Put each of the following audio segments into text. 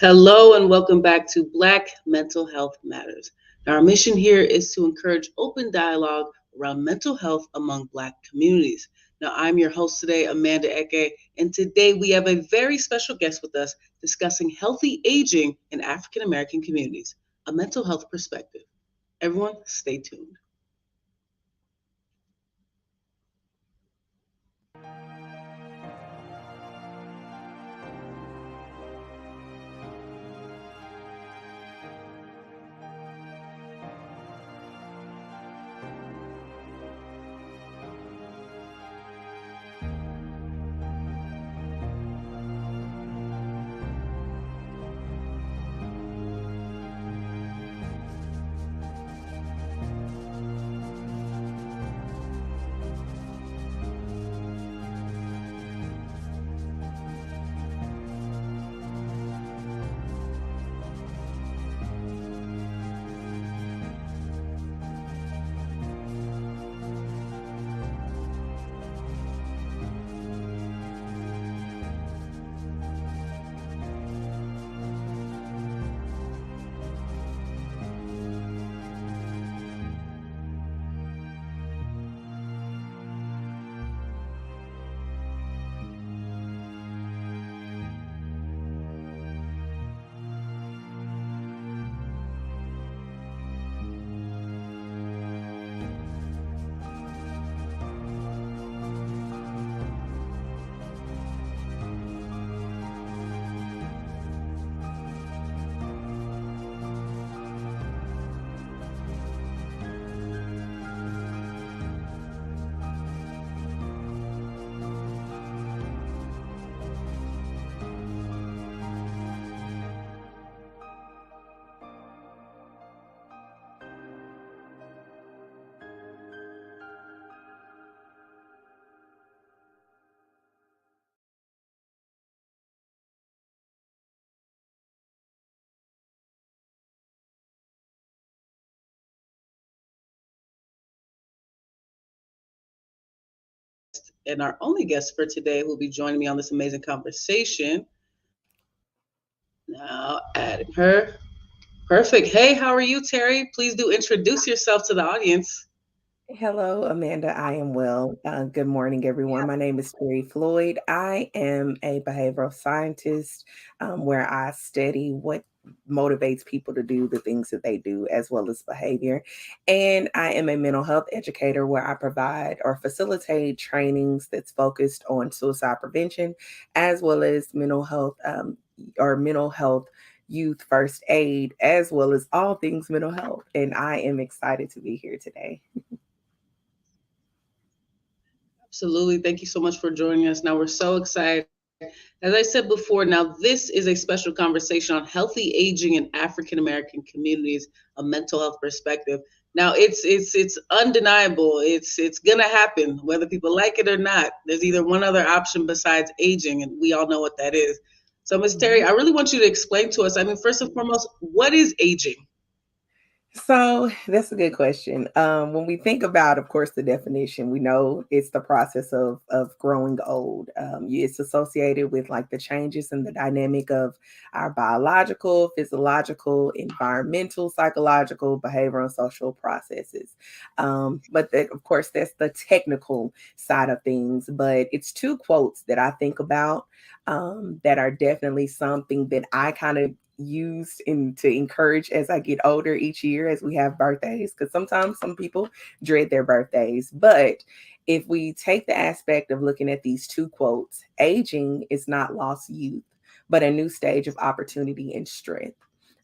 Hello and welcome back to Black Mental Health Matters. Now, our mission here is to encourage open dialogue around mental health among Black communities. Now, I'm your host today, Amanda Eke, and today we have a very special guest with us discussing healthy aging in African American communities, a mental health perspective. Everyone, stay tuned. And our only guest for today who will be joining me on this amazing conversation. Now, adding her. Perfect. Hey, how are you, Terri? Please do introduce yourself to the audience. Hello, Amanda. I am well. Good morning, everyone. My name is Terri Floyd. I am a behavioral scientist where I study what motivates people to do the things that they do, as well as behavior. And I am a mental health educator where I provide or facilitate trainings that's focused on suicide prevention, as well as mental health youth first aid, as well as all things mental health. And I am excited to be here today. Absolutely. Thank you so much for joining us. Now, we're so excited. As I said before, now this is a special conversation on healthy aging in African American communities, a mental health perspective. Now, it's undeniable. It's gonna happen whether people like it or not. There's either one other option besides aging, and we all know what that is. So, Ms. Terri, I really want you to explain to us. I mean, first and foremost, what is aging? So that's a good question. When we think about, of course, the definition, we know it's the process of growing old. It's associated with like the changes in the dynamic of our biological, physiological, environmental, psychological, behavioral, and social processes. But that, of course, that's the technical side of things. But it's two quotes that I think about that are definitely something that I kind of used in to encourage as I get older each year as we have birthdays, because sometimes some people dread their birthdays. But if we take the aspect of looking at these two quotes, aging is not lost youth, but a new stage of opportunity and strength.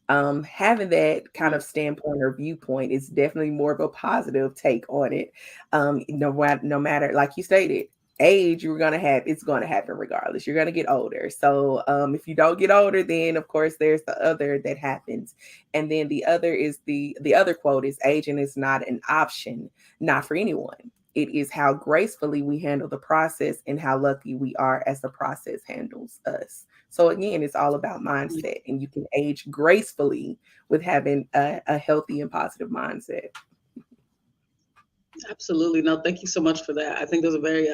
Having that kind of standpoint or viewpoint is definitely more of a positive take on it. No matter, like you stated, age you're gonna have, it's gonna happen regardless. You're gonna get older. So if you don't get older, then of course there's the other that happens. And then the other is the other quote is aging is not an option, not for anyone. It is how gracefully we handle the process and how lucky we are as the process handles us. So again, it's all about mindset, and you can age gracefully with having a healthy and positive mindset. Absolutely. No, thank you so much for that. I think those are very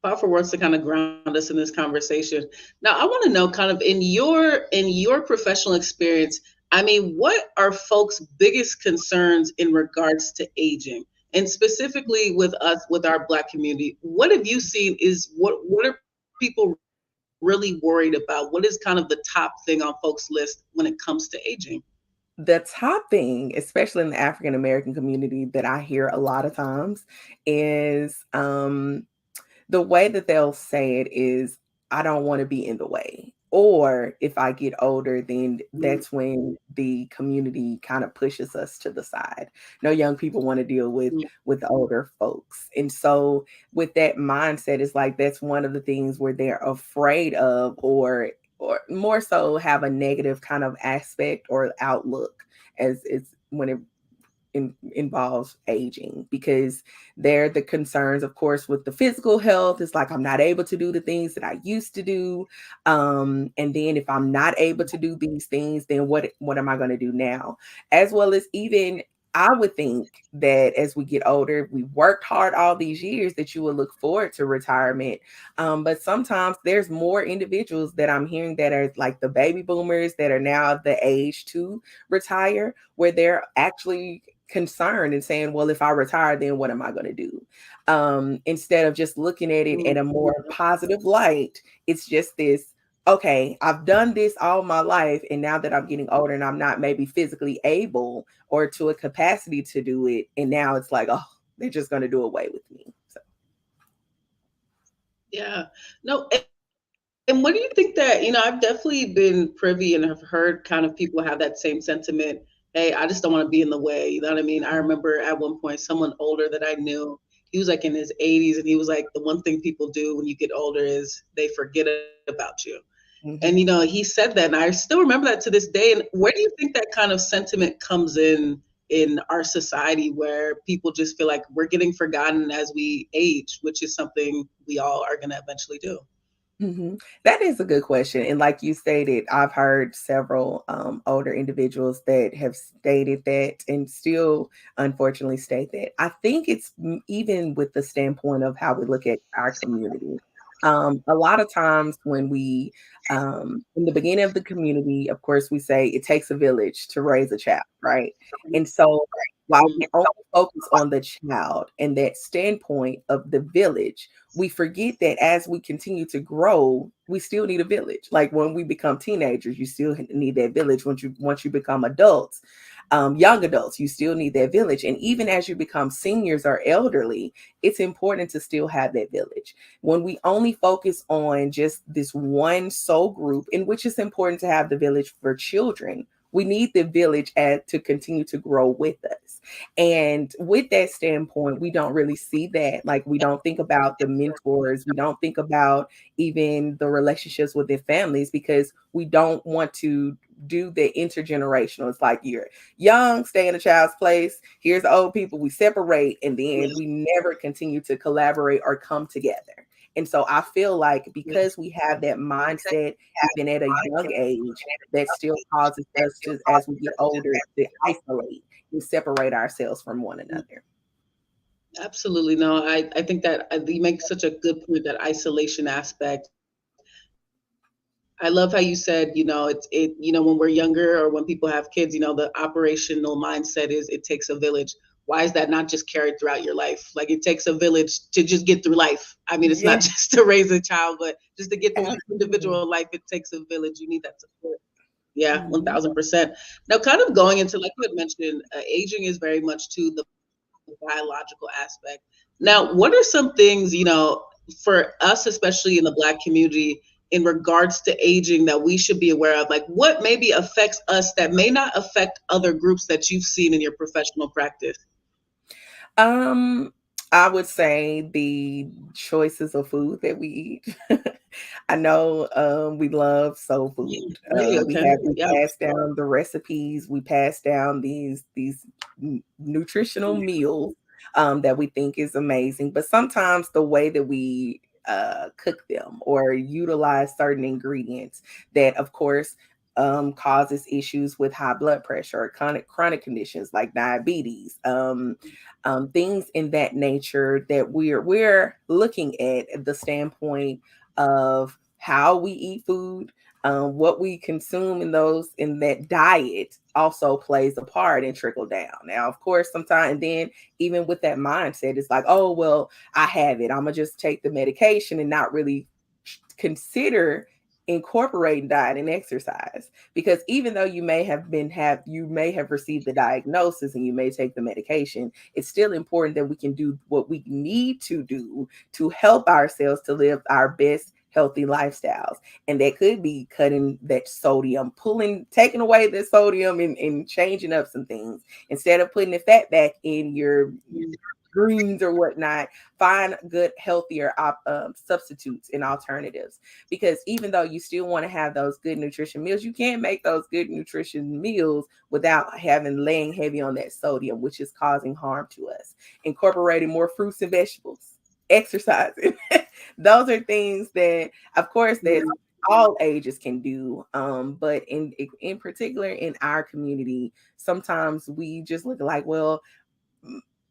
powerful words to kind of ground us in this conversation. Now, I want to know, kind of in your professional experience, I mean, what are folks' biggest concerns in regards to aging? And specifically with us, with our Black community, what have you seen is what are people really worried about? What is kind of the top thing on folks' list when it comes to aging? The top thing, especially in the African American community, that I hear a lot of times is the way that they'll say it is, I don't want to be in the way. Or if I get older, then that's when the community kind of pushes us to the side. No young people want to deal with older folks. And so with that mindset, it's like that's one of the things where they're afraid of, or more so have a negative kind of aspect or outlook as it's when it involves aging, because there the concerns, of course, with the physical health is like I'm not able to do the things that I used to do, and then if I'm not able to do these things, then what am I going to do now? As well as even I would think that as we get older, we worked hard all these years, that you will look forward to retirement. But sometimes there's more individuals that I'm hearing that are like the baby boomers that are now of the age to retire, where they're actually concerned and saying, well, if I retire, then what am I going to do? Instead of just looking at it in a more positive light, it's just this, okay, I've done this all my life. And now that I'm getting older and I'm not maybe physically able or to a capacity to do it. And now it's like, oh, they're just going to do away with me. So. Yeah. No, and what do you think that, I've definitely been privy and have heard kind of people have that same sentiment. Hey, I just don't want to be in the way. You know what I mean? I remember at one point someone older that I knew, he was like in his 80s, and he was like, the one thing people do when you get older is they forget about you. And, Mm-hmm. he said that, and I still remember that to this day. And where do you think that kind of sentiment comes in our society, where people just feel like we're getting forgotten as we age, which is something we all are going to eventually do? Mhm. That is a good question. And like you stated, I've heard several older individuals that have stated that and still unfortunately state that. I think it's even with the standpoint of how we look at our community. A lot of times when in the beginning of the community, of course, we say it takes a village to raise a child, right? And so while we only focus on the child and that standpoint of the village, we forget that as we continue to grow, we still need a village. Like when we become teenagers, you still need that village. Once you become adults, young adults, you still need that village. And even as you become seniors or elderly, it's important to still have that village. When we only focus on just this one soul group, in which it's important to have the village for children, we need the village to continue to grow with us. And with that standpoint, we don't really see that. Like, we don't think about the mentors, we don't think about even the relationships with their families, because we don't want to do the intergenerational. It's like you're young, stay in a child's place. Here's the old people, we separate, and then we never continue to collaborate or come together. And so I feel like because we have that mindset, even at a young age, that still causes us to, as we get older, to isolate and separate ourselves from one another. Absolutely. No, I think that you make such a good point, that isolation aspect. I love how you said, when we're younger, or when people have kids, the operational mindset is it takes a village. Why is that not just carried throughout your life? Like, it takes a village to just get through life. I mean, it's not Yeah, just to raise a child, but just to get through absolutely. individual life, it takes a village. You need that support. Yeah, Mhm. 1000%. Now, kind of going into, like you had mentioned, aging is very much to the biological aspect. Now, what are some things, for us, especially in the Black community, in regards to aging, that we should be aware of? Like, what maybe affects us that may not affect other groups that you've seen in your professional practice? Um, I would say the choices of food that we eat. I know we love soul Yeah, food. great. Okay. We Yeah. pass down the recipes. We pass down these nutritional meals that we think is amazing. But sometimes the way that we cook them or utilize certain ingredients, that of course causes issues with high blood pressure or chronic conditions like diabetes, things in that nature that we're looking at the standpoint of how we eat food, what we consume in those in that diet also plays a part and trickle down. Now, of course, sometimes and then even with that mindset, it's like, oh well, I have it. I'm gonna just take the medication and not really consider incorporating diet and exercise, because even though you may have received the diagnosis and you may take the medication, it's still important that we can do what we need to do to help ourselves to live our best healthy lifestyles. And that could be cutting that sodium, taking away the sodium, and changing up some things. Instead of putting the fat back in your greens or whatnot, find good, healthier substitutes and alternatives. Because even though you still want to have those good nutrition meals, you can't make those good nutrition meals without having laying heavy on that sodium, which is causing harm to us. Incorporating more fruits and vegetables, exercising. Those are things that, of course, that all ages can do. But in particular in our community, sometimes we just look like, well,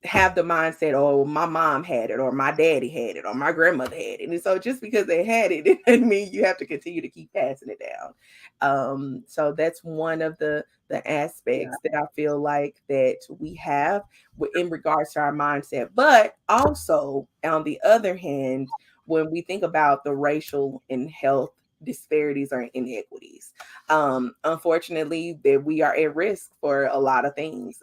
have the mindset, oh, my mom had it, or my daddy had it, or my grandmother had it. And so just because they had it, it doesn't mean you have to continue to keep passing it down. So that's one of the aspects that I feel like that we have in regards to our mindset. But also, on the other hand, when we think about the racial and health disparities or inequities, unfortunately, that we are at risk for a lot of things.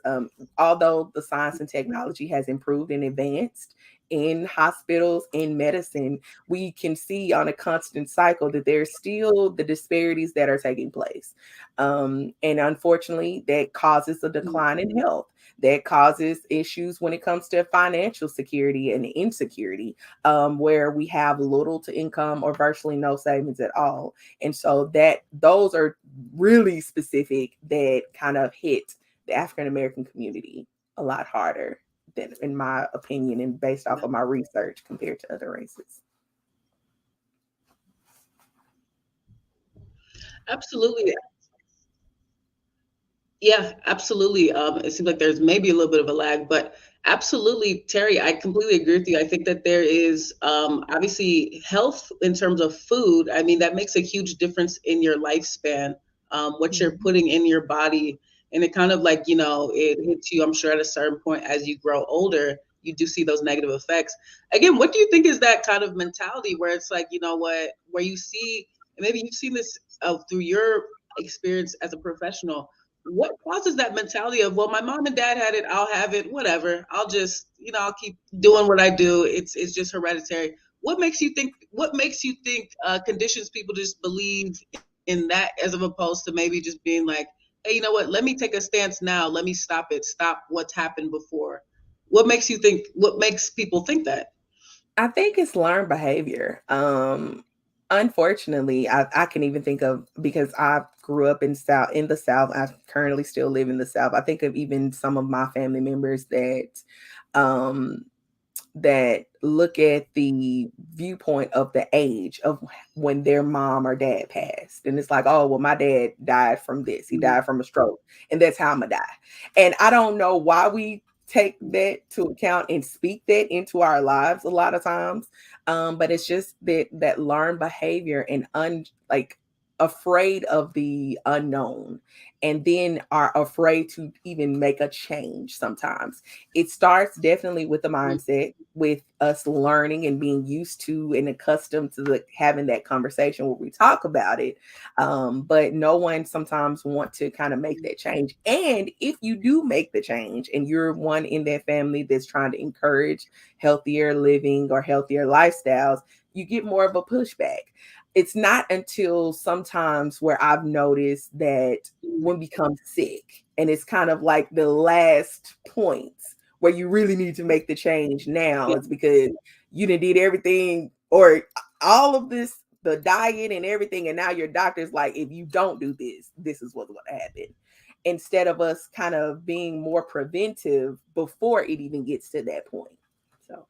Although the science and technology has improved and advanced in hospitals, in medicine, we can see on a constant cycle that there's still the disparities that are taking place. And unfortunately, that causes a decline in health. That causes issues when it comes to financial security and insecurity, where we have little to income or virtually no savings at all. And so that those are really specific that kind of hit the African American community a lot harder than, in my opinion, and based off of my research compared to other races. Absolutely. Yeah, absolutely. It seems like there's maybe a little bit of a lag, but absolutely, Terry, I completely agree with you. I think that there is obviously health in terms of food. I mean, that makes a huge difference in your lifespan, what you're Mhm. putting in your body. And it kind of like, it hits you, I'm sure, at a certain point as you grow older, you do see those negative effects. Again, what do you think is that kind of mentality where it's like, you know what, where you see, and maybe you've seen this through your experience as a professional, what causes that mentality of, well, my mom and dad had it, I'll have it, whatever, I'll just, I'll keep doing what I do, it's just hereditary. What makes you think conditions people just believe in that, as of opposed to maybe just being like, hey, you know what, let me take a stance now, let me stop what's happened before. What makes people think that? I think it's learned behavior. Unfortunately, I can even think of, because I grew up in the South. I currently still live in the South. I think of even some of my family members um, that look at the viewpoint of the age of when their mom or dad passed. And it's like, oh, well, my dad died from this. He died from a stroke. And that's how I'm going to die. And I don't know why we take that to account and speak that into our lives a lot of times. But it's just that learned behavior and like afraid of the unknown, and then are afraid to even make a change sometimes. It starts definitely with the mindset, with us learning and being used to and accustomed to having that conversation where we talk about it. But no one sometimes want to kind of make that change. And if you do make the change and you're one in that family that's trying to encourage healthier living or healthier lifestyles, you get more of a pushback. It's not until sometimes where I've noticed that when we become sick, and it's kind of like the last points where you really need to make the change now, Yeah, it's because you did everything or all of this, the diet and everything, and now your doctor's like, if you don't do this, this is what's going to happen, instead of us kind of being more preventive before it even gets to that point. So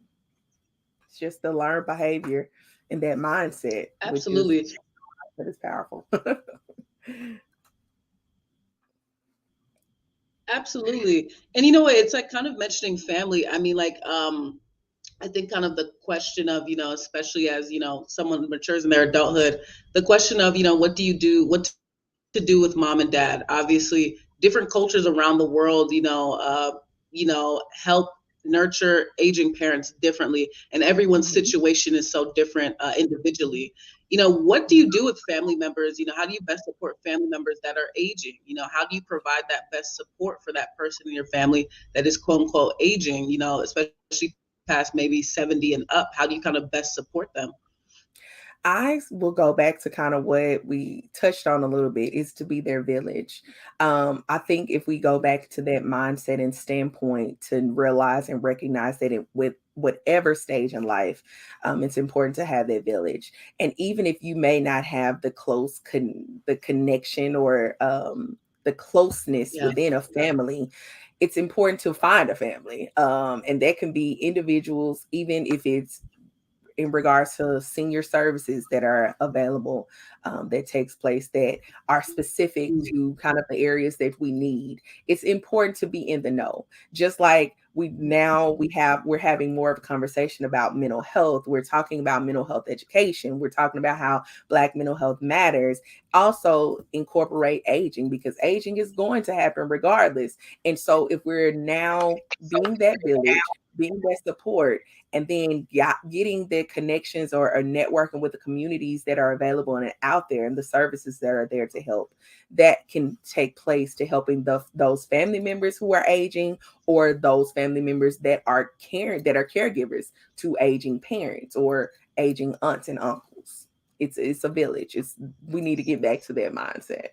it's just the learned behavior and that mindset, which is absolutely. that is powerful. Absolutely. And you know what? It's like kind of mentioning family. I mean, like, I think kind of the question of, especially as, someone matures in their adulthood, the question of, what do you do, what to do with mom and dad? Obviously, different cultures around the world, help nurture aging parents differently, and everyone's Mhm. situation is so different individually. What do you do with family members? How do you best support family members that are aging? How do you provide that best support for that person in your family that is quote unquote aging, especially past maybe 70 and up? How do you kind of best support them? I will go back to kind of what we touched on a little bit is to be their village. I think if we go back to that mindset and standpoint to realize and recognize that with whatever stage in life, it's important to have that village. And even if you may not have the connection or the closeness Yeah. within a family, it's important to find a family. And that can be individuals, even if it's in regards to senior services that are available, that takes place that are specific Mm. to kind of the areas that we need. It's important to be in the know. Just like we're having more of a conversation about mental health. We're talking about mental health education. We're talking about how Black mental health matters. Also incorporate aging, because aging is going to happen regardless. And so if we're now being that village, being that support, and then getting the connections or networking with the communities that are available and out there and the services that are there to help, that can take place to helping those family members who are aging, or those family members that are caregivers to aging parents or aging aunts and uncles. It's a village. It's We need to get back to that mindset.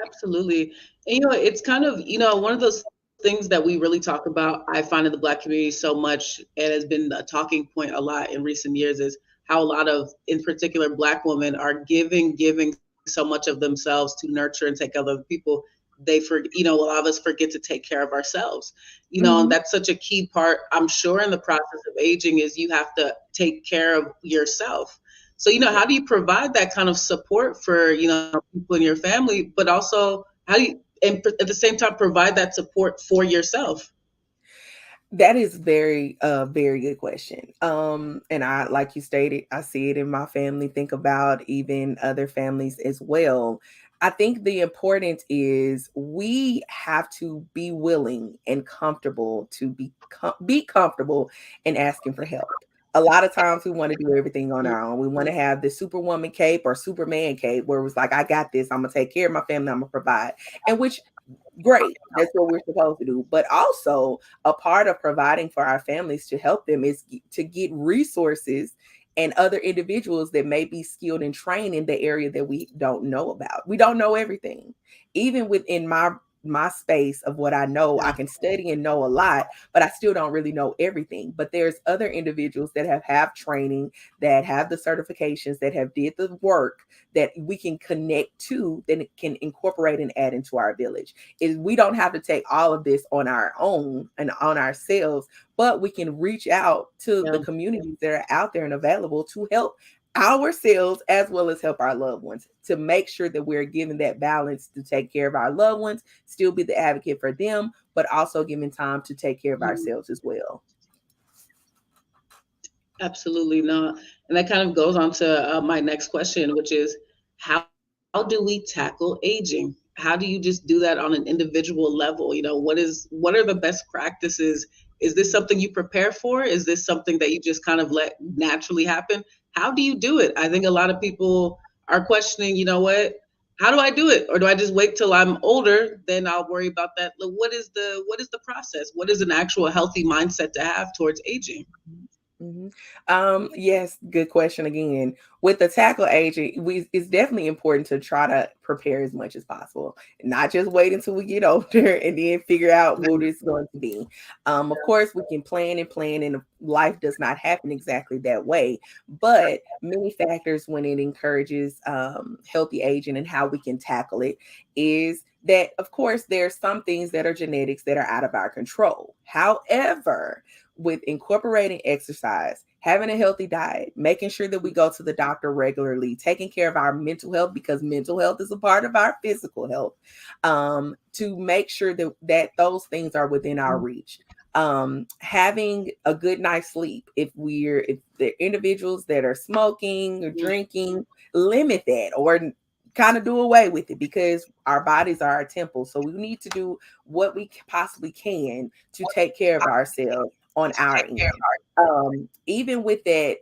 Absolutely. And it's kind of, one of those things that we really talk about, I find in the Black community so much, and has been a talking point a lot in recent years, is how a lot of, in particular, Black women are giving so much of themselves to nurture and take care of other people. A lot of us forget to take care of ourselves, and Mhm. that's such a key part. I'm sure in the process of aging is you have to take care of yourself. So, Yeah. how do you provide that kind of support for, people in your family, but also how do you, and at the same time, provide that support for yourself? That is very good question. And I, like you stated, I see it in my family, think about even other families as well. I think the importance is we have to be willing and comfortable to be comfortable in asking for help. A lot of times we want to do everything on our own. We want to have the superwoman cape or superman cape where it's like, I got this, I'm gonna take care of my family, I'm gonna provide. And which, great, that's what we're supposed to do. But also, a part of providing for our families to help them is to get resources and other individuals that may be skilled and trained in the area that we don't know about. We don't know everything. Even within my space of what I know, I Yeah. can study and know a lot, but I still don't really know everything. But there's other individuals that have training, that have the certifications, that have did the work, that we can connect to, that can incorporate and add into our village. Is we don't have to take all of this on our own and on ourselves, but we can reach out to the Yeah. communities that are out there and available to help ourselves as well as help our loved ones, to make sure that we're giving that balance to take care of our loved ones, still be the advocate for them, but also giving time to take care of Mhm. ourselves as well. Absolutely not. And that kind of goes on to my next question, which is how do we tackle aging? How do you just do that on an individual level? What are the best practices? Is this something you prepare for? Is this something that you just kind of let naturally happen? How do you do it? I think a lot of people are questioning, how do I do it? Or do I just wait till I'm older? Then I'll worry about that. Like, what is the process? What is an actual healthy mindset to have towards aging? Mhm. Yes, good question again. With the tackle aging, it's definitely important to try to prepare as much as possible, not just wait until we get older and then figure out what it's going to be. Of course, we can plan, and life does not happen exactly that way. But many factors when it encourages healthy aging and how we can tackle it is that, of course, there's some things that are genetics that are out of our control. However, with incorporating exercise, having a healthy diet, making sure that we go to the doctor regularly, taking care of our mental health because mental health is a part of our physical health, to make sure that those things are within our reach. Having a good night's sleep. If the individuals that are smoking or drinking, limit that or kind of do away with it because our bodies are our temple. So we need to do what we possibly can to take care of ourselves on our end. Even with that,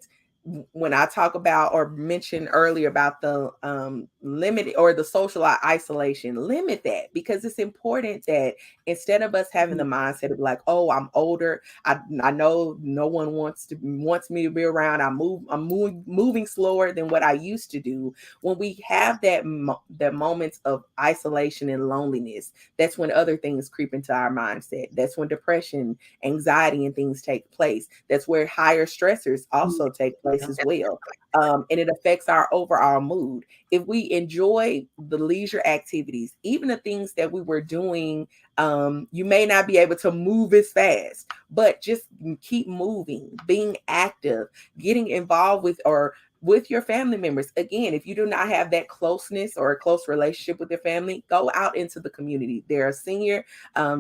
when I talk about or mentioned earlier about the limit or the social isolation, limit that because it's important that instead of us having the mindset of like, oh, I'm older, I know no one wants me to be around. I'm moving slower than what I used to do. When we have that moments of isolation and loneliness, that's when other things creep into our mindset. That's when depression, anxiety, and things take place. That's where higher stressors also take place as well. And it affects our overall mood. If we enjoy the leisure activities, even the things that we were doing, you may not be able to move as fast, but just keep moving, being active, getting involved with your family members. Again, if you do not have that closeness or a close relationship with your family, go out into the community. There are senior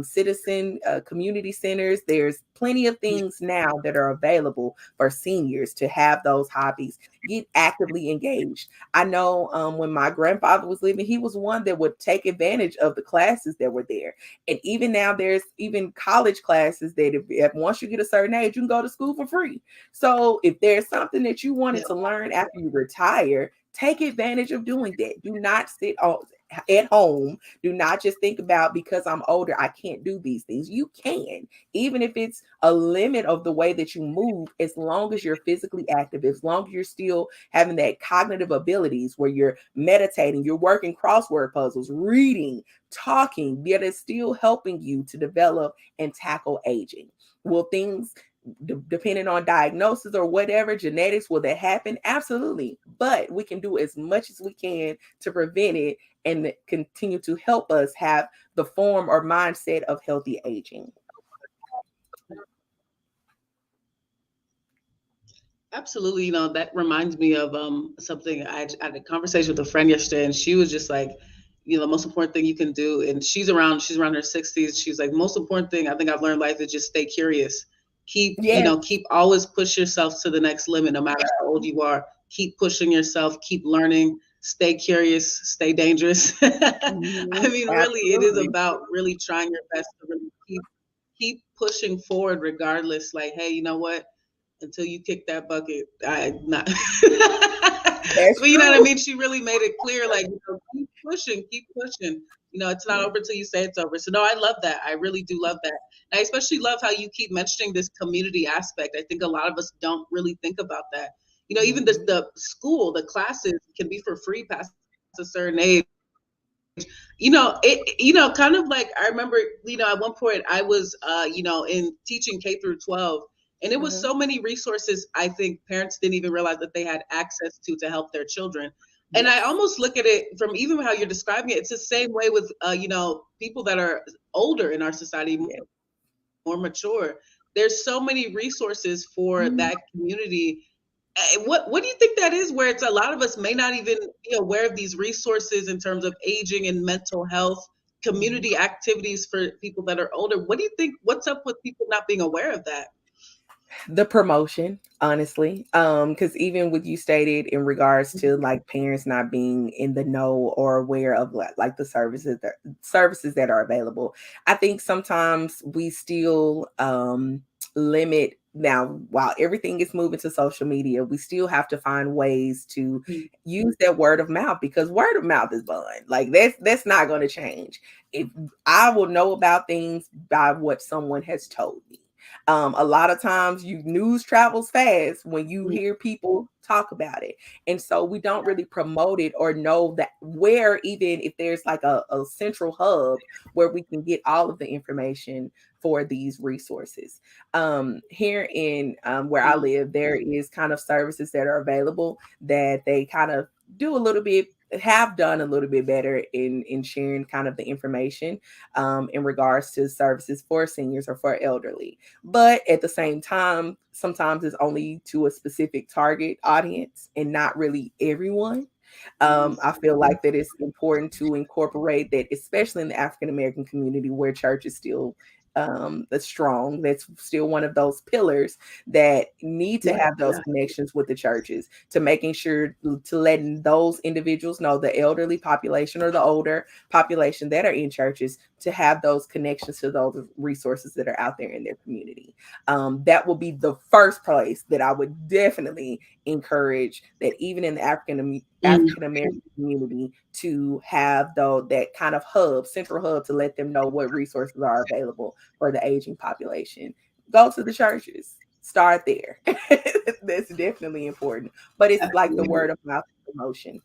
citizen community centers. There's plenty of things now that are available for seniors to have those hobbies. Get actively engaged. I know when my grandfather was living, he was one that would take advantage of the classes that were there. And even now, there's even college classes that if once you get a certain age, you can go to school for free. So if there's something that you wanted to learn after you retire, take advantage of doing that. Do not sit at home. Do not just think about because I'm older, I can't do these things. You can, even if it's a limit of the way that you move, as long as you're physically active, as long as you're still having that cognitive abilities where you're meditating, you're working crossword puzzles, reading, talking, that is still helping you to develop and tackle aging. Will things depending on diagnosis or whatever genetics will that happen? Absolutely, but we can do as much as we can to prevent it and continue to help us have the form or mindset of healthy aging. Absolutely, that reminds me of something I had a conversation with a friend yesterday, and she was just like, the most important thing you can do, and she's around her 60s. She's like, most important thing I think I've learned in life is just stay curious. Yes. Keep always push yourself to the next limit, no matter how old you are. Keep pushing yourself, keep learning, stay curious, stay dangerous. I Mhm. mean, really, it is Absolutely. about really trying your best to really keep pushing forward, regardless. Like, hey, you know what? Until you kick that bucket, I not. That's But you know what I true. mean? She really made it clear, like, keep pushing, keep pushing. It's not Yeah. over until you say it's over. So no, I love that. I really do love that. And I especially love how you keep mentioning this community aspect. I think a lot of us don't really think about that. Even Mhm. the school, the classes can be for free past a certain age. Kind of like I remember, at one point I was, in teaching K through 12, and it was so many Mhm. resources I think parents didn't even realize that they had access to help their children. And I Yes. almost look at it from even how you're describing it. It's the same way with, people that are older in our society, more Yes. mature. There's so many resources for that Mhm. community. What do you think that is? Where it's a lot of us may not even be aware of these resources in terms of aging and mental health, community Mhm. activities for people that are older. What do you think? What's up with people not being aware of that? The promotion, honestly, because even what you stated in regards to like parents not being in the know or aware of like the services that are available, I think sometimes we still limit. Now while everything is moving to social media, we still have to find ways to use that word of mouth because word of mouth is bond. Like that's not going to change. If I will know about things by what someone has told me, a lot of times you news travels fast when you hear people talk about it. And so we don't really promote it or know that where, even if there's like a central hub where we can get all of the information for these resources. Here in where I live, there is kind of services that are available that they kind of do a little bit have done a little bit better in sharing kind of the information in regards to services for seniors or for elderly. But at the same time, sometimes it's only to a specific target audience and not really everyone. I feel like that it's important to incorporate that, especially in the African American community where church is still that's strong. That's still one of those pillars that need to Yeah, have those yeah. connections with the churches, to making sure to letting those individuals know, the elderly population or the older population that are in churches, to have those connections to those resources that are out there in their community. That will be the first place that I would definitely encourage, that even in the Mm, African American community, to have though that kind of hub, central hub, to let them know what resources are available for the aging population. Go to the churches. Start there. That's definitely important. But it's like the absolutely. word of mouth promotion.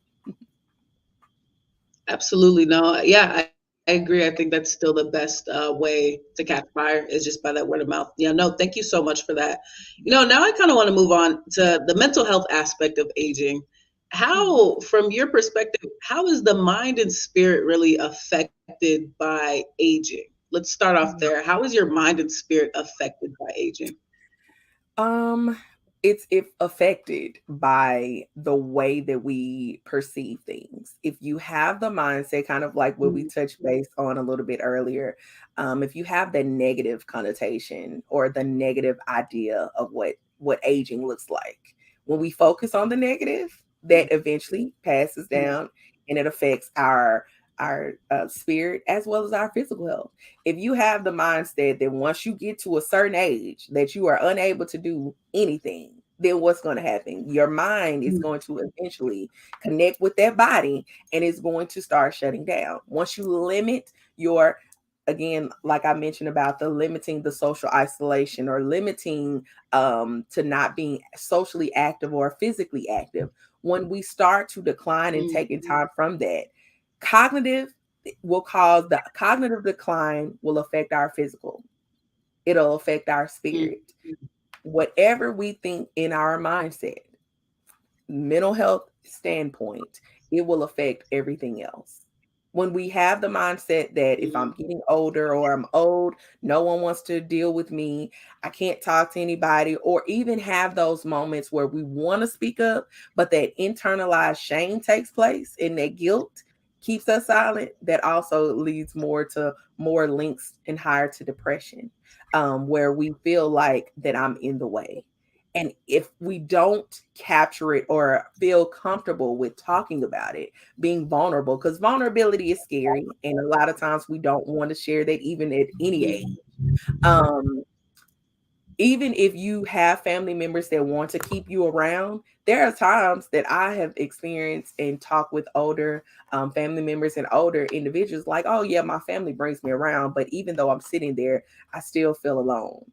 Absolutely. No, yeah, I agree. I think that's still the best way to catch fire is just by that word of mouth. Yeah, no, thank you so much for that. Now I kind of want to move on to the mental health aspect of aging. Mhm. How, from your perspective, how is the mind and spirit really affected by aging? Let's start off there. How is your mind and spirit affected by aging? Um, it's if affected by the way that we perceive things. If you have the mindset, kind of like what we Mm, touched base on a little bit earlier, if you have the negative connotation or the negative idea of what aging looks like, when we focus on the negative, that eventually passes down and it affects our spirit as well as our physical health. If you have the mindset that once you get to a certain age that you are unable to do anything, then what's going to happen? Your mind is mm, going to eventually connect with that body and it's going to start shutting down. Once you limit your, again, like I mentioned about the limiting the social isolation or limiting to not being socially active or physically active, when we start to decline and mm, taking time from that, cognitive will cause the cognitive decline will affect our physical. It'll affect our mm, spirit. Whatever we think in our mindset, mental health standpoint, it will affect everything else. When we have the mindset that if mm, I'm getting older or I'm old, no one wants to deal with me, I can't talk to anybody, or even have those moments where we want to speak up, but that internalized shame takes place and that guilt keeps us silent, that also leads more to more links and higher to depression, where we feel like that I'm in the way. And if we don't capture it or feel comfortable with talking about it, being vulnerable, because vulnerability is scary. And a lot of times we don't want to share that even at any age. mm. Um, Even if you have family members that want to keep you around, there are times that I have experienced and talked with older family members and older individuals like, oh, yeah, my family brings me around. But even though I'm sitting there, I still feel alone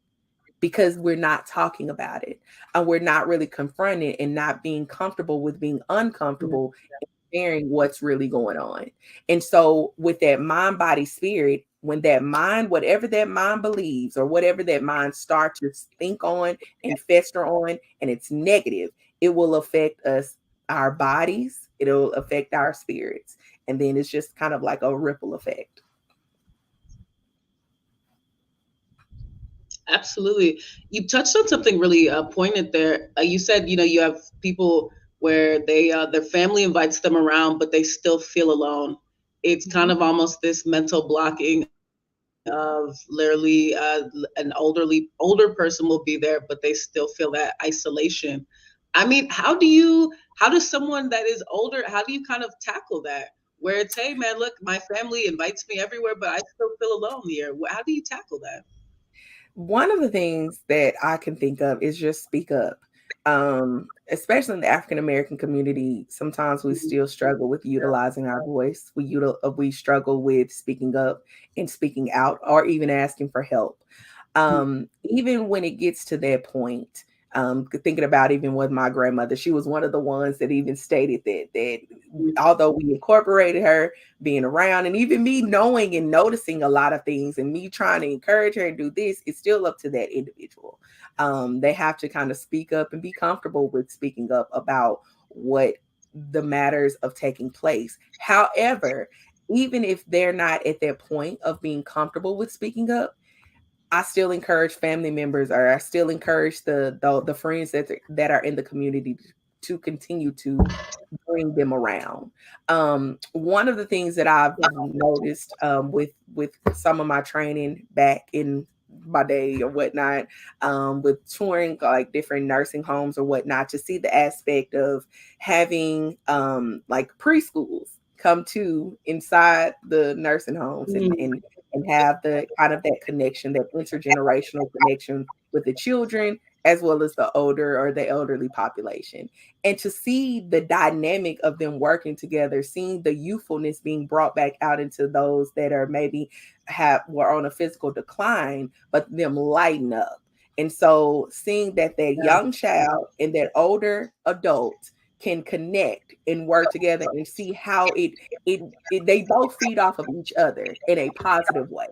because we're not talking about it and we're not really confronting and not being comfortable with being uncomfortable and sharing what's really going on. And so with that mind, body, spirit, when that mind, whatever that mind believes or whatever that mind starts to think on and fester on and it's negative, it will affect us, our bodies, it'll affect our spirits, and then it's just kind of like a ripple effect. Absolutely. You touched on something really poignant there. You said, you have people where their family invites them around, but they still feel alone. It's kind Mhm. of almost this mental blocking of literally an older person will be there, but they still feel that isolation. I mean, how does someone that is older, how do you kind of tackle that? Where it's, hey man, look, my family invites me everywhere, but I still feel alone here. How do you tackle that? One of the things that I can think of is just speak up. Especially in the African American community, sometimes we still struggle with utilizing our voice. We struggle with speaking up and speaking out, or even asking for help. Even when it gets to that point, thinking about even with my grandmother, she was one of the ones that even stated that although we incorporated her being around, and even me knowing and noticing a lot of things and me trying to encourage her and do this, it's still up to that individual. They have to kind of speak up and be comfortable with speaking up about what the matters of taking place. However, even if they're not at that point of being comfortable with speaking up, I still encourage family members, or I still encourage the friends that are in the community to continue to bring them around. One of the things that I've noticed with some of my training back in my day or whatnot, with touring like different nursing homes or whatnot, to see the aspect of having like preschools come to inside the nursing homes, and have the kind of that connection, that intergenerational connection with the children as well as the older or the elderly population. And to see the dynamic of them working together, seeing the youthfulness being brought back out into those that are maybe were on a physical decline, but them lighten up. And so seeing that that Yeah. young child and that older adult can connect and work together, and see how they both feed off of each other in a positive way.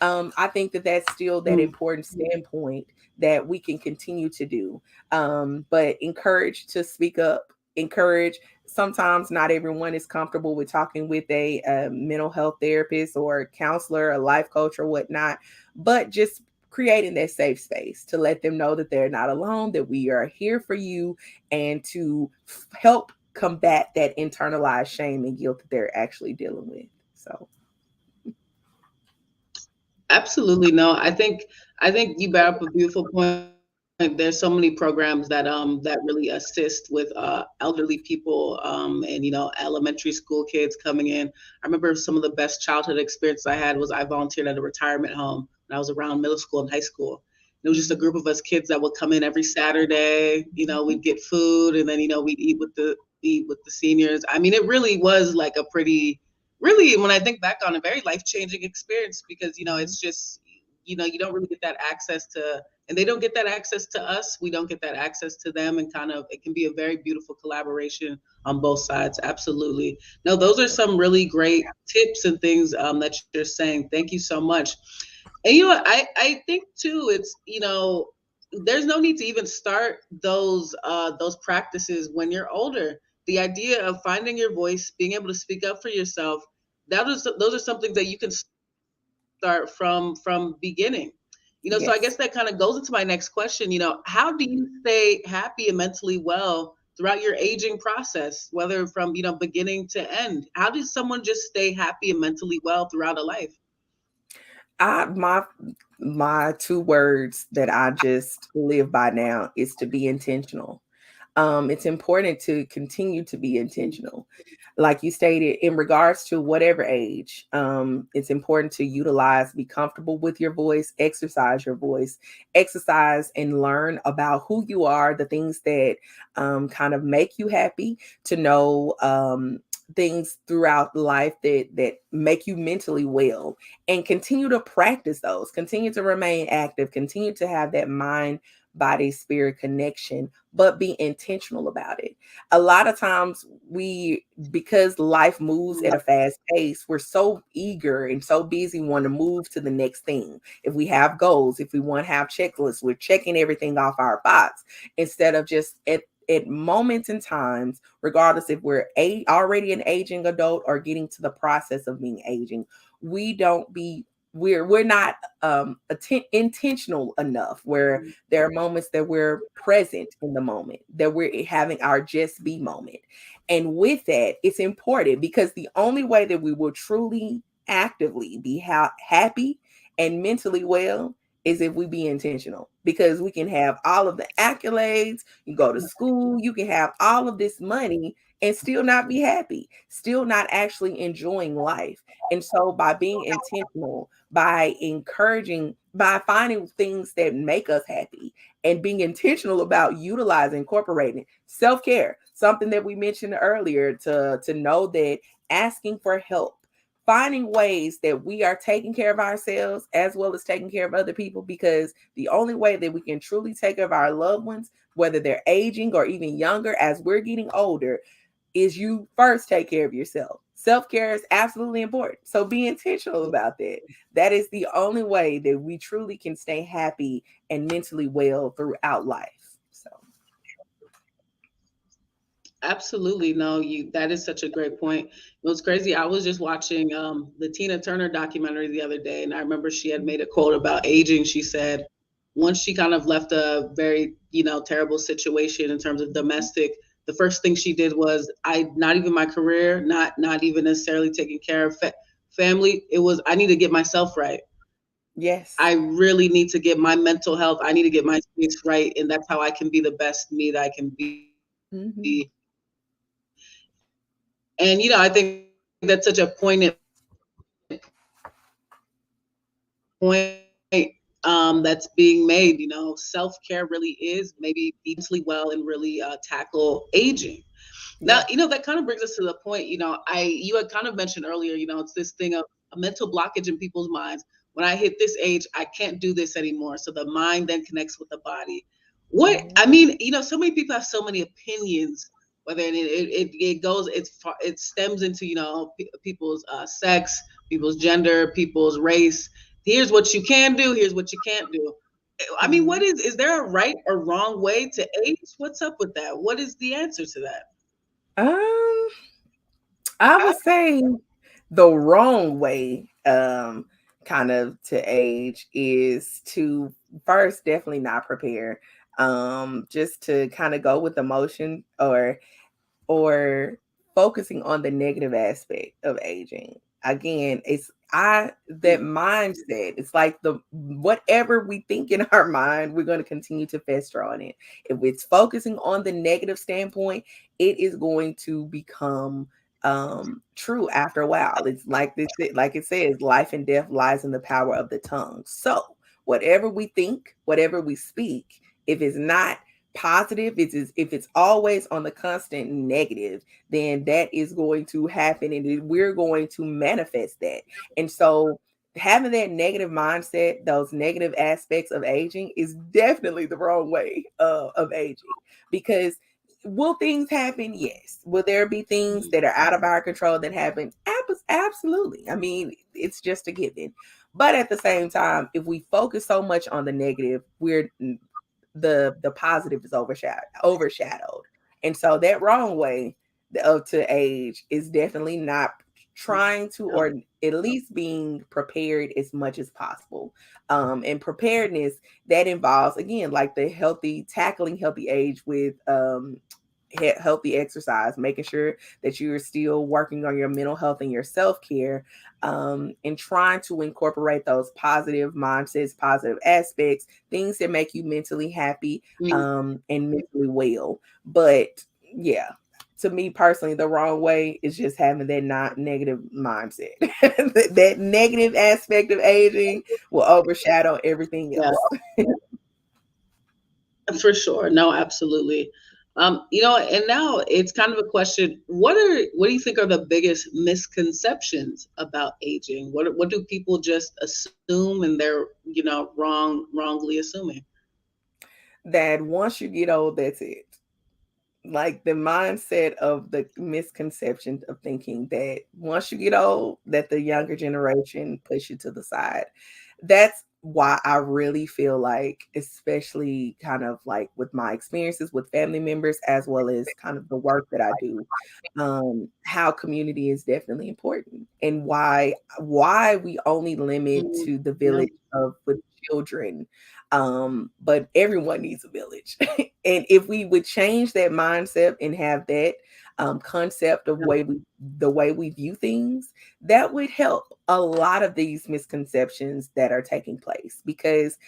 I think that that's still that Mm. important standpoint that we can continue to do. But encourage to speak up, encourage. Sometimes not everyone is comfortable with talking with a mental health therapist or counselor, a life coach, or whatnot, but just creating that safe space to let them know that they're not alone, that we are here for you, and to help combat that internalized shame and guilt that they're actually dealing with. So, Absolutely. No, I think you brought up a beautiful point. There's so many programs that really assist with elderly people, and elementary school kids coming in. I remember some of the best childhood experience I had was I volunteered at a retirement home when I was around middle school and high school. It was just a group of us kids that would come in every Saturday. We'd get food, and then we'd eat with the seniors. I mean, it really was like a pretty, really, when I think back on a very life changing experience, because it's just you don't really get that access to, and they don't get that access to us. We don't get that access to them, and kind of it can be a very beautiful collaboration on both sides. Absolutely. No, those are some really great tips and things that you're saying. Thank you so much. And what, I think too, it's there's no need to even start those practices when you're older. The idea of finding your voice, being able to speak up for yourself, those are some things that you can start from beginning. So I guess that kind of yes. goes into my next question. How do you stay happy and mentally well throughout your aging process, whether from beginning to end? How does someone just stay happy and mentally well throughout a life? My two words that I just live by now is to be intentional. It's important to continue to be intentional. Like you stated, in regards to whatever age, it's important to utilize, be comfortable with your voice, exercise and learn about who you are, the things that kind of make you happy, to know things throughout life that make you mentally well, and continue to practice those, continue to remain active, continue to have that mind body spirit connection, but be intentional about it. A lot of times because life moves at a fast pace, we're so eager and so busy, want to move to the next thing. If we have goals, if we want to have checklists, we're checking everything off our box, instead of just at moments and times, regardless if already an aging adult or getting to the process of being aging, we don't be we're not intentional enough, where there are moments that we're present in the moment, that we're having our just be moment. And with that, it's important, because the only way that we will truly actively be happy and mentally well is if we be intentional, because we can have all of the accolades, you go to school, you can have all of this money and still not be happy, still not actually enjoying life. And so by being intentional, by encouraging, by finding things that make us happy, and being intentional about utilizing, incorporating self-care, something that we mentioned earlier, to know that asking for help, finding ways that we are taking care of ourselves as well as taking care of other people, because the only way that we can truly take care of our loved ones, whether they're aging or even younger as we're getting older, is you first take care of yourself. Self-care is absolutely important. So be intentional about that. That is the only way that we truly can stay happy and mentally well throughout life. So Absolutely. No, you that is such a great point. It was crazy. I was just watching the Tina Turner documentary the other day, and I remember she had made a quote about aging. She said once she kind of left a very, terrible situation in terms of domestic, the first thing she did was I not even my career, not even necessarily taking care of family. It was I need to get myself right. I Yes. really need to get my mental health. I need to get my space right, and that's how I can be the best me that I can be. Hmm. And I think that's such a point that's being made. Self care really is maybe be mentally well and really tackle aging. Now, Yes. that kind of brings us to the point. I you had kind of mentioned earlier. It's this thing of a mental blockage in people's minds. When I hit this age, I can't do this anymore. So the mind then connects with the body. What Hmm. I mean, so many people have so many opinions. Whether it goes, it stems into people's sex, people's gender, people's race. Here's what you can do. Here's what you can't do. I mean, Hmm. is there a right or wrong way to age? What's up with that? What is the answer to that? Um, I would say the wrong way, kind of to age is to first definitely not prepare. Just to kind of go with emotion, or focusing on the negative aspect of aging. Again, it's I that mindset. It's like the whatever we think in our mind, we're going to continue to fester on it. If it's focusing on the negative standpoint, it is going to become true after a while. It's like it says, life and death lies in the power of the tongue. So whatever we think, whatever we speak, if it's not positive, if it's always on the constant negative, then that is going to happen, and we're going to manifest that. And so having that negative mindset, those negative aspects of aging, is definitely the wrong way of aging. Because will things happen? Yes. Will there be things that are out of our control that happen? Absolutely. I mean, it's just a given. But at the same time, if we focus so much on the negative, we're the positive is overshadowed. And so that wrong way of to age is definitely not trying to, or at least being prepared as much as possible. And preparedness, that involves, again, like the healthy tackling healthy age with healthy exercise, making sure that you're still working on your mental health and your self-care, and trying to incorporate those positive mindsets, positive aspects, things that make you mentally happy, and mentally well. But yeah, to me personally, the wrong way is just having that not negative mindset. That negative aspect of aging will overshadow everything Yeah, else. for sure. No, absolutely. And now it's kind of a question. What do you think are the biggest misconceptions about aging? What do people just assume and they're, wrongly assuming? That once you get old, that's it. Like the mindset of the misconception of thinking that once you get old, that the younger generation push you to the side. That's why I really feel like, especially kind of like with my experiences with family members, as well as kind of the work that I do, how community is definitely important, and why we only limit Mhm. to the Yeah, village of with children, but everyone needs a village. And if we would change that mindset and have that concept of yeah, the way we view things, that would help a lot of these misconceptions that are taking place. Because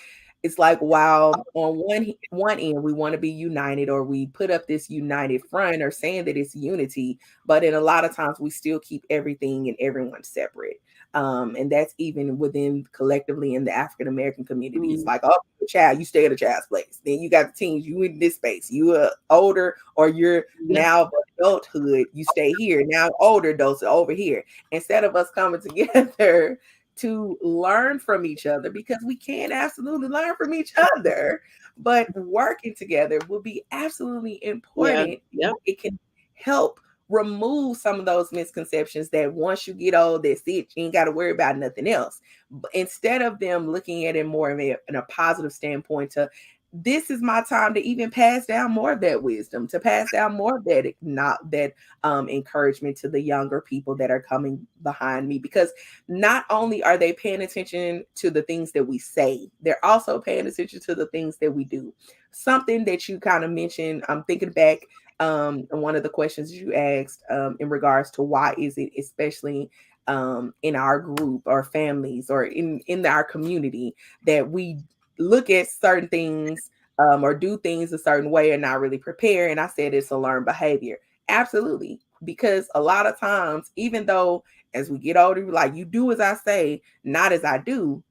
it's like, while on one end we want to be united, or we put up this united front, or saying that it's unity, but in a lot of times we still keep everything and everyone separate. And that's even within collectively in the African American community. It's mm, like, oh, you're a child, you stay at a child's place. Then you got the teens, you in this space, you are older, or you're yeah, now of adulthood, you stay here. Now older adults are over here. Instead of us coming together to learn from each other, because we can absolutely learn from each other, but working together will be absolutely yeah, important. yeah, It can help remove some of those misconceptions that once you get old, that's it, you ain't got to worry about nothing else. But instead of them looking at it more in a positive standpoint, to this is my time to even pass down more of that wisdom, to pass down more of that not that encouragement to the younger people that are coming behind me, because not only are they paying attention to the things that we say, they're also paying attention to the things that we do. Something that you kind of mentioned, I'm thinking back on one of the questions you asked in regards to why is it, especially in our group or families or in our community, that we look at certain things or do things a certain way and not really prepare. And I said it's a learned behavior. Absolutely. Because a lot of times, even though as we get older, like you do as I say, not as I do,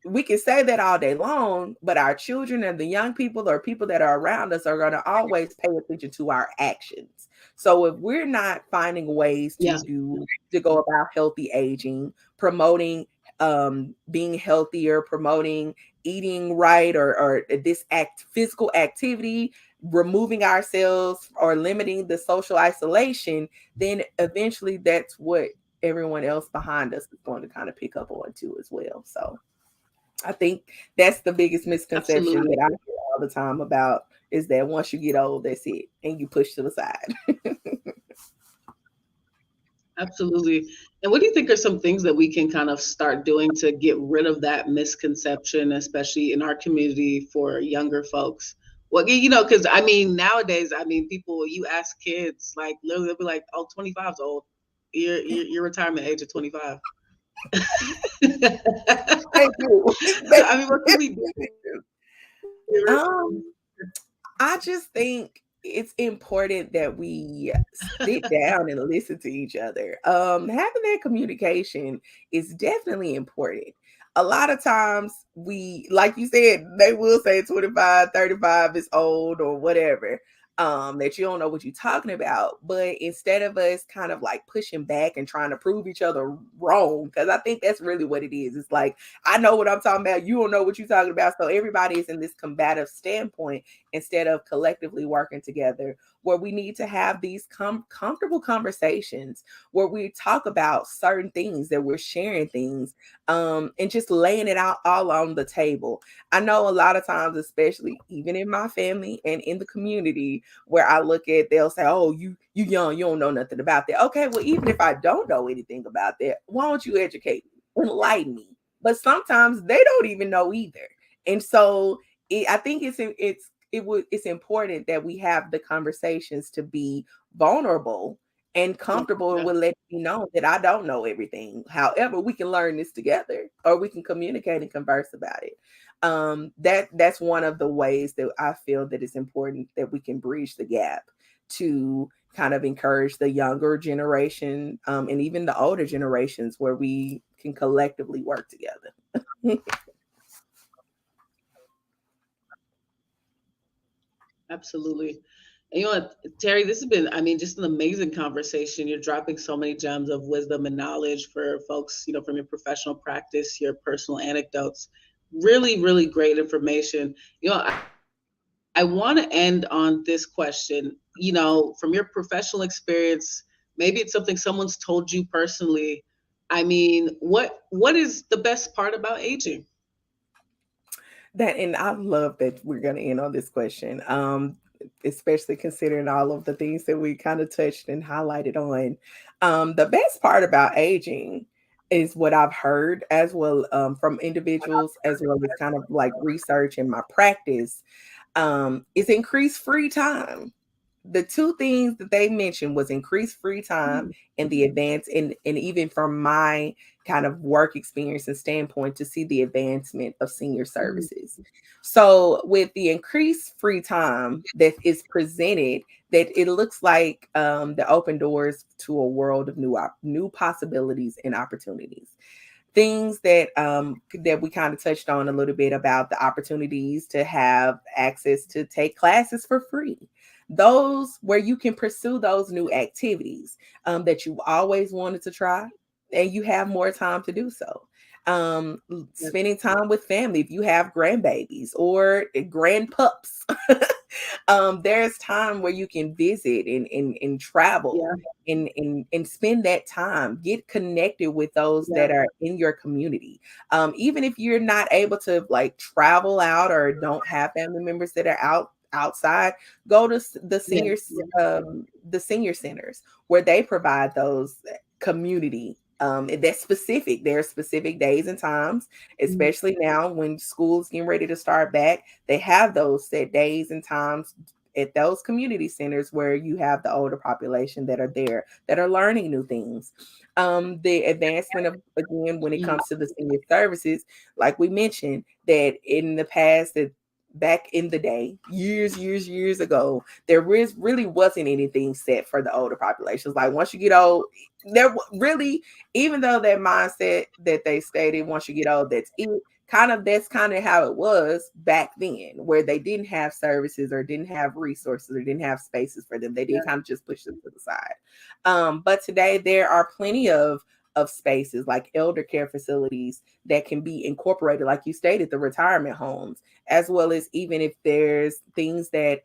we can say that all day long, but our children and the young people or people that are around us are going to always pay attention to our actions. So if we're not finding ways Yeah, to go about healthy aging, promoting being healthier, promoting eating right, or this physical activity, removing ourselves or limiting the social isolation, then eventually that's what everyone else behind us is going to kind of pick up on too as well. So I think that's the biggest misconception absolutely. that I hear all the time about, is that once you get old, that's it, and you push to the side. Absolutely. And what do you think are some things that we can kind of start doing to get rid of that misconception, especially in our community for younger folks? Well, because I mean, nowadays, I mean, people, you ask kids, like, literally, they'll be like, oh, 25 is old. Your retirement age of 25. They do. So, They I mean, what can we do? definitely do. Um, I just think it's important that we sit down and listen to each other. Having that communication is definitely important. A lot of times we, like you said, they will say 25, 35 is old or whatever. That you don't know what you're talking about. But instead of us kind of like pushing back and trying to prove each other wrong, because I think that's really what it is. It's like, I know what I'm talking about, you don't know what you're talking about. So everybody is in this combative standpoint instead of collectively working together, where we need to have these comfortable conversations where we talk about certain things, that we're sharing things, and just laying it out all on the table. I know a lot of times, especially even in my family and in the community, where I look at, they'll say, oh, you young, you don't know nothing about that. Okay, well, even if I don't know anything about that, why don't you educate me, enlighten me? But sometimes they don't even know either. And so I think it's important that we have the conversations to be vulnerable and Yeah, comfortable yeah, with letting you know that I don't know everything. However, we can learn this together, or we can communicate and converse about it. That's one of the ways that I feel that it's important that we can bridge the gap to kind of encourage the younger generation, and even the older generations, where we can collectively work together. absolutely. And you know what, Terry, this has been, I mean, just an amazing conversation. You're dropping so many gems of wisdom and knowledge for folks, from your professional practice, your personal anecdotes. Really, really great information. I want to end on this question. From your professional experience, maybe it's something someone's told you personally. I mean, what is the best part about aging? That, and I love that we're going to end on this question, especially considering all of the things that we kind of touched and highlighted on. The best part about aging is what I've heard as well, from individuals, as well as kind of like research in my practice, is increased free time. The two things that they mentioned was increased free time and the advance, and even from my kind of work experience and standpoint, to see the advancement of senior Mhm. services. So with the increased free time that is presented, that it looks like the open doors to a world of new possibilities and opportunities. Things that we kind of touched on a little bit, about the opportunities to have access to take classes for free, those where you can pursue those new activities that you've always wanted to try, and you have more time to do so. Yeah, Spending time with family, if you have grandbabies or grandpups, There's time where you can visit and travel Yeah. and spend that time, get connected with those Yeah. that are in your community. Even if you're not able to like travel out or don't have family members that are outside, go to Yeah. the senior centers where they provide those community. That's specific. There are specific days and times, Mm, especially now when school's getting ready to start back. They have those set days and times at those community centers where you have the older population that are there that are learning new things. The advancement of, again, when it mm, comes to the senior services, like we mentioned, that in the past, that back in the day, years ago, really wasn't anything set for the older populations. Like once you get old, really, even though that mindset that they stated, once you get old, that's it. That's kind of how it was back then, where they didn't have services or didn't have resources or didn't have spaces for them. They did yeah. kind of just push them to the side. But today there are plenty of spaces like elder care facilities that can be incorporated, like you stated, the retirement homes, as well as even if there's things that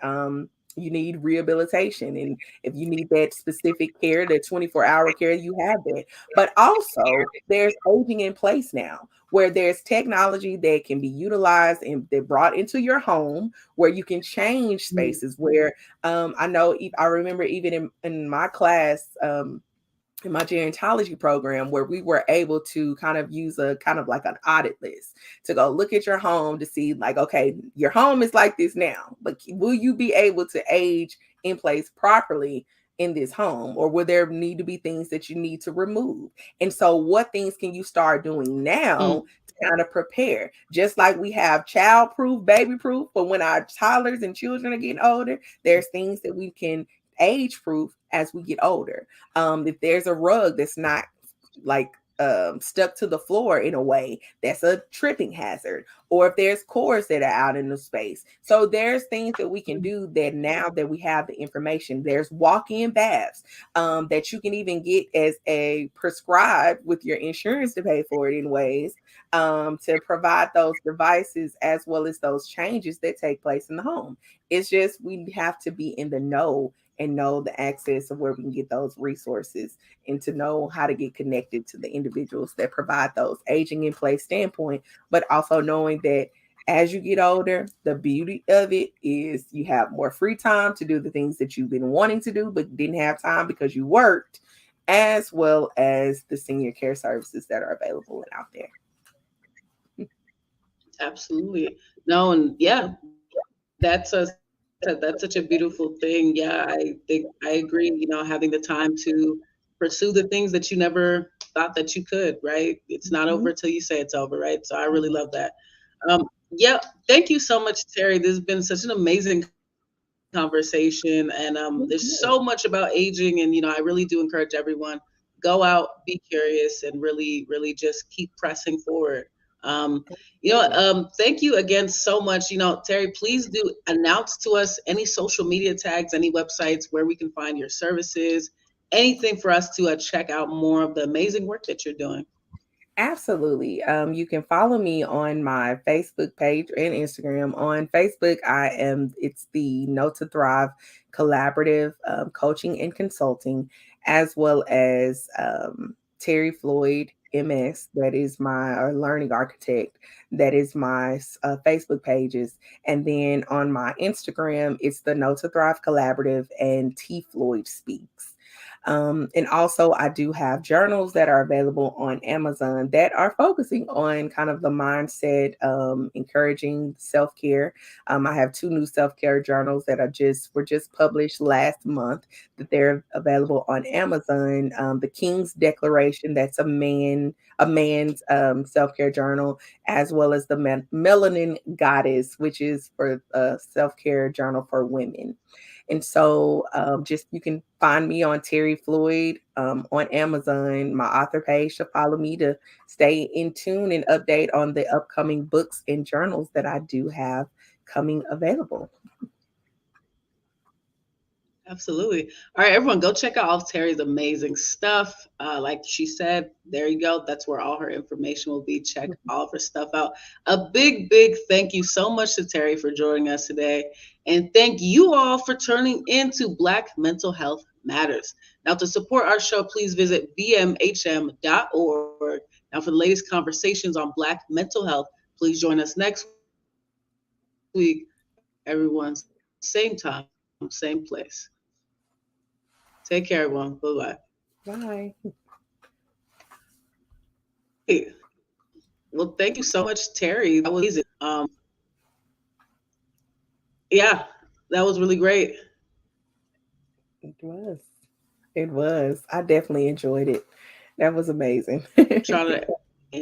you need rehabilitation, and if you need that specific care, the 24-hour care, you have that. But also there's aging in place now where there's technology that can be utilized and they're brought into your home where you can change Mm, spaces where I remember even in my class, in my gerontology program, where we were able to kind of use a kind of like an audit list to go look at your home to see like, okay, your home is like this now, but will you be able to age in place properly in this home, or will there need to be things that you need to remove? And so what things can you start doing now mm, to kind of prepare? Just like we have child proof, baby proof, but when our toddlers and children are getting older, there's things that we can age proof as we get older. If there's a rug that's not like stuck to the floor in a way, that's a tripping hazard. Or if there's cords that are out in the space. So there's things that we can mm, do that now that we have the information. There's walk-in baths that you can even get as a prescribed with your insurance to pay for it in ways to provide those devices as well as those changes that take place in the home. It's just we have to be in the know and know the access of where we can get those resources and to know how to get connected to the individuals that provide those aging in place standpoint, but also knowing that as you get older, the beauty of it is you have more free time to do the things that you've been wanting to do but didn't have time because you worked, as well as the senior care services that are available and out there. absolutely. No, and yeah, that's such a beautiful thing. Yeah, I agree. Having the time to pursue the things that you never thought that you could. Right? It's not over till you Mhm. say it's over. Right? So I really love that. Um, yeah. Thank you so much, Terry. This has been such an amazing conversation, and there's so much about aging, and I really do encourage everyone, go out, be curious, and really just keep pressing forward. Um, Absolutely. Thank you again so much. Terry, please do announce to us any social media tags, any websites where we can find your services, anything for us to check out more of the amazing work that you're doing. Absolutely. You can follow me on my Facebook page and Instagram. On Facebook, it's the Know to Thrive Collaborative Coaching and Consulting, as well as Terri Floyd MS, that is my learning architect, that is my Facebook pages. And then on my Instagram, it's the Know to Thrive Collaborative and T Floyd Speaks. And also, I do have journals that are available on Amazon that are focusing on kind of the mindset, encouraging self care. I have two new self care journals that were just published last month that they're available on Amazon. The King's Declaration, that's a man's self care journal, as well as the Melanin Goddess, which is for a self care journal for women. And so just you can find me on Terri Floyd on Amazon, my author page, to follow me to stay in tune and update on the upcoming books and journals that I do have coming available. Absolutely. All right, everyone, go check out all of Terry's amazing stuff. Like she said, there you go. That's where all her information will be. Check all of her stuff out. A big, big thank you so much to Terry for joining us today. And thank you all for turning into Black Mental Health Matters. Now, to support our show, please visit bmhm.org. Now, for the latest conversations on Black mental health, please join us next week. Everyone, same time, same place. Take care, everyone. Bye bye. Bye. Hey, well, thank you so much, Terry. That was amazing. Yeah, that was really great. It was. It was. I definitely enjoyed it. That was amazing. Trying to